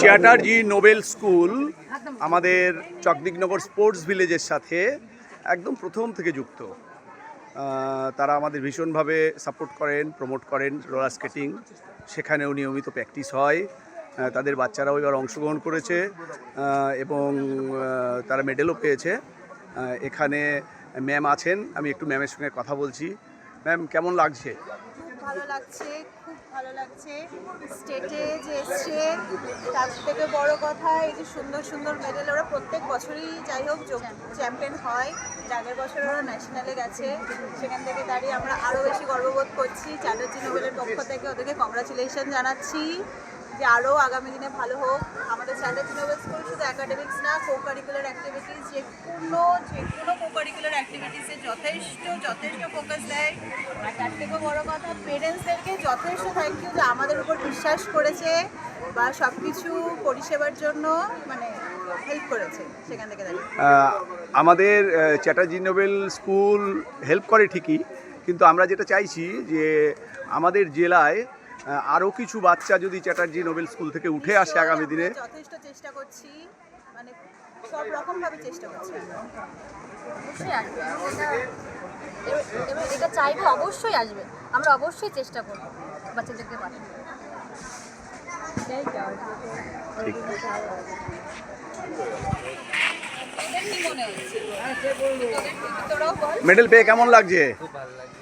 Chatterjee Nobel school আমাদের চকদিকনগর sports ভিলেজের সাথে একদম প্রথম থেকে যুক্ত। তারা আমাদের ভীষণভাবে সাপোর্ট করেন, প্রমোট করেন রোলার স্কেটিং। সেখানেও নিয়মিত প্র্যাকটিস হয়। তাদের বাচ্চারাও এবার অংশগ্রহণ করেছে এবং তারা মেডেলও পেয়েছে। এখানে ম্যাম আছেন, আমি একটু ম্যামের সঙ্গে কথা বলছি। ম্যাম, কেমন লাগছে? ভালো লাগছে, খুব ভালো লাগছে। স্টেটে যে এসছে, তার থেকে বড় কথা এই যে সুন্দর সুন্দর মেডেল, ওরা প্রত্যেক বছরই যাই হোক চ্যাম্পিয়ন হয়। আগের বছর ওরা ন্যাশনালে গেছে, সেখান থেকে দাঁড়িয়ে আমরা আরও বেশি গর্ববোধ করছি। চ্যাটার্জি নোবেলের পক্ষ থেকে ওদেরকে কংগ্রাচুলেশন জানাচ্ছি যে আরও আগামী দিনে ভালো হোক। আমাদের চ্যাটার্জি নোবেল স্কুল শুধু অ্যাকাডেমিক্স না, কো কারিকুলার অ্যাক্টিভিটিস, যে কোনো কো কারিকুলার অ্যাক্টিভিটিসে যথেষ্ট ফোকাস দেয়। আর তার থেকেও বড় কথা, পেরেন্টসদেরকে যথেষ্ট থ্যাংক ইউ যে আমাদের উপর বিশ্বাস করেছে বা সব কিছু পরিষেবার জন্য মানে হেল্প করেছে সেখান থেকে দাঁড়িয়ে। আমাদের চ্যাটার্জি নোবেল স্কুল হেল্প করে ঠিকই, কিন্তু আমরা যেটা চাইছি যে আমাদের জেলায় আরও কিছু বাচ্চা যদি চ্যাটার্জি নোবেল স্কুল থেকে উঠে আসে আগামী দিনে। যথেষ্ট চেষ্টা করছি, মানে সব রকমভাবে চেষ্টা করছি। অবশ্যই আসবে, এবার এটা চাইবো, অবশ্যই আসবে। আমরা অবশ্যই চেষ্টা করবো বাচ্চাদেরকে পাঠানো। মেডেল পেয়ে কেমন লাগছে? খুব ভালো লাগছে।